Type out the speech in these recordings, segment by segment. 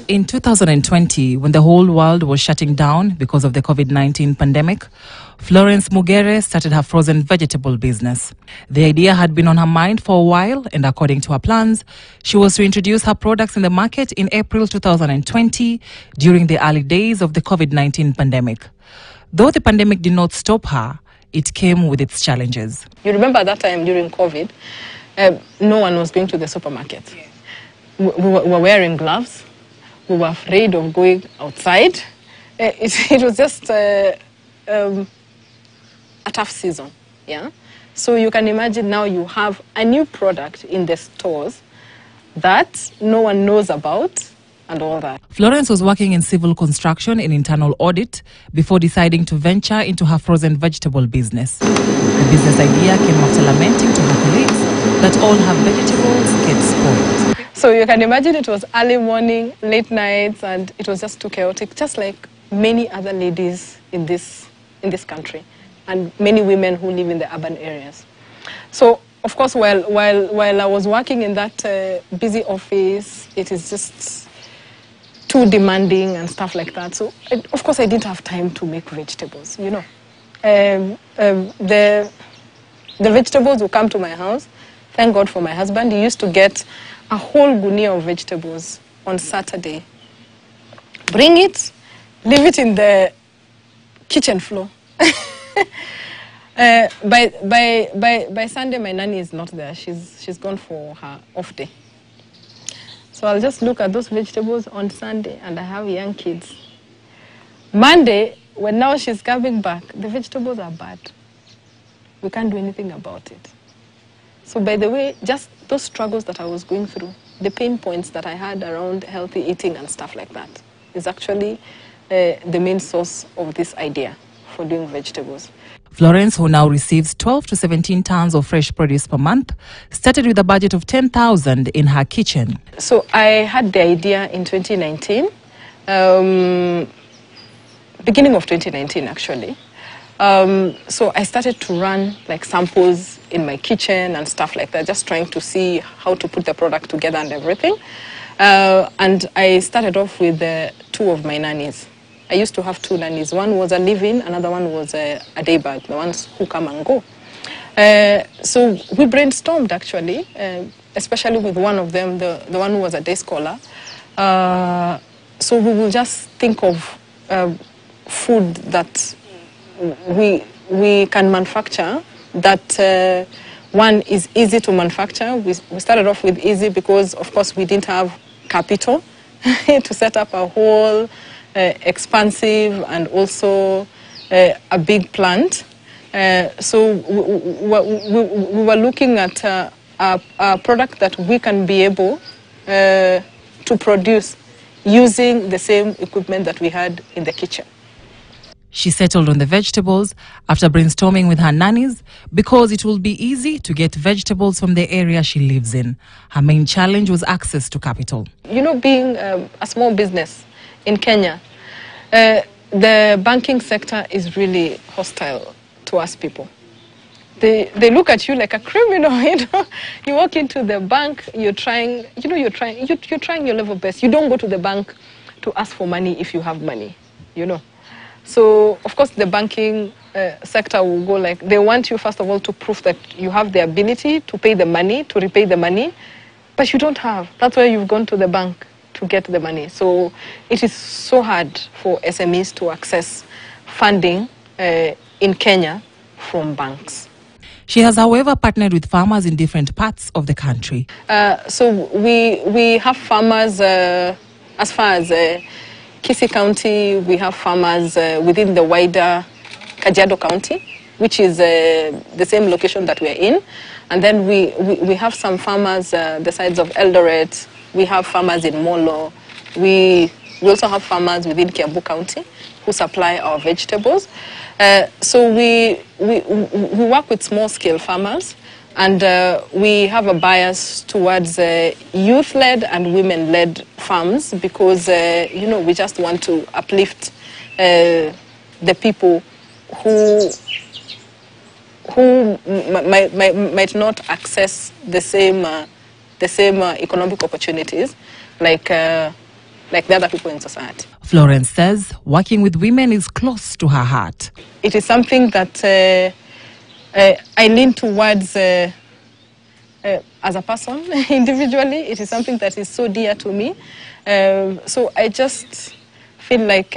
In 2020, when the whole world was shutting down because of the COVID-19 pandemic, Florence Mogere started her frozen vegetable business. The idea had been on her mind for a while, and according to her plans, she was to introduce her products in the market in April 2020 during the early days of the COVID-19 pandemic. Though the pandemic did not stop her, it came with its challenges. You remember that time during COVID, no one was going to the supermarket. Yeah. We were wearing gloves. We were afraid of going outside. It was just a tough season. Yeah. So you can imagine now you have a new product in the stores that no one knows about and all that. Florence was working in civil construction in internal audit before deciding to venture into her frozen vegetable business. The business idea came after lamenting to her colleagues that all her vegetables get spoiled. So you can imagine it was early morning, late nights, and it was just too chaotic, just like many other ladies in this country and many women who live in the urban areas. So, of course, while I was working in that busy office, it is just too demanding and stuff like that. So, of course, I didn't have time to make vegetables, you know. The vegetables would come to my house. Thank God for my husband. He used to get a whole gunia of vegetables on Saturday. Bring it, leave it in the kitchen floor. By Sunday, my nanny is not there. She's gone for her off day. So I'll just look at those vegetables on Sunday, and I have young kids. Monday, when now she's coming back, the vegetables are bad. We can't do anything about it. So by the way, just those struggles that I was going through, the pain points that I had around healthy eating and stuff like that, is actually the main source of this idea for doing vegetables. Florence, who now receives 12 to 17 tons of fresh produce per month, started with a budget of 10,000 in her kitchen. So I had the idea in 2019, beginning of 2019 actually. So I started to run like samples in my kitchen and stuff like that, just trying to see how to put the product together and everything. And I started off with 2 of my nannies. I used to have 2 nannies. One was a live-in, another one was a daybird, the ones who come and go. So we brainstormed actually, especially with one of them, the one who was a day scholar. So we will just think of food that we can manufacture, that one is easy to manufacture. We started off with easy because, of course, we didn't have capital to set up a whole expansive and also a big plant. So we were looking at a product that we can be able to produce using the same equipment that we had in the kitchen. She settled on the vegetables after brainstorming with her nannies because it will be easy to get vegetables from the area she lives in. Her main challenge was access to capital. You know, being a small business in Kenya, the banking sector is really hostile to us people. They look at you like a criminal, you know. You walk into the bank, you're trying your level best. You don't go to the bank to ask for money if you have money, you know. So, of course, the banking sector will go like, they want you, first of all, to prove that you have the ability to pay the money, to repay the money, but you don't have. That's why you've gone to the bank to get the money. So it is so hard for SMEs to access funding in Kenya from banks. She has, however, partnered with farmers in different parts of the country. So we have farmers as far as Kisii County. We have farmers within the wider Kajiado County, which is the same location that we're in. And then we have some farmers the sides of Eldoret. We have farmers in Molo. We also have farmers within Kiambu County who supply our vegetables. So we work with small-scale farmers, and we have a bias towards youth-led and women-led farms because, you know, we just want to uplift the people who might not access the same economic opportunities like the other people in society. Florence says working with women is close to her heart. It is something that I lean towards as a person, individually. It is something that is so dear to me. So I just feel like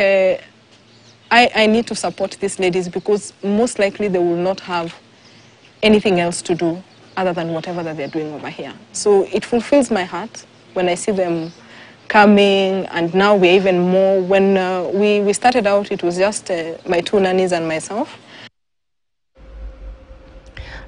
I need to support these ladies, because most likely they will not have anything else to do other than whatever that they're doing over here. So it fulfills my heart when I see them coming, and now we're even more. When we started out, it was just my 2 nannies and myself.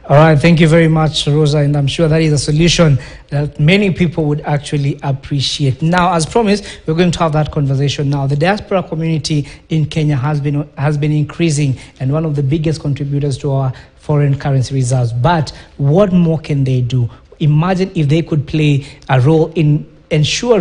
All right, thank you very much, Rosa, and I'm sure that is a solution that many people would actually appreciate. Now, as promised, we're going to have that conversation now. The diaspora community in Kenya has been increasing, and one of the biggest contributors to our foreign currency reserves. But what more can they do? Imagine if they could play a role in ensuring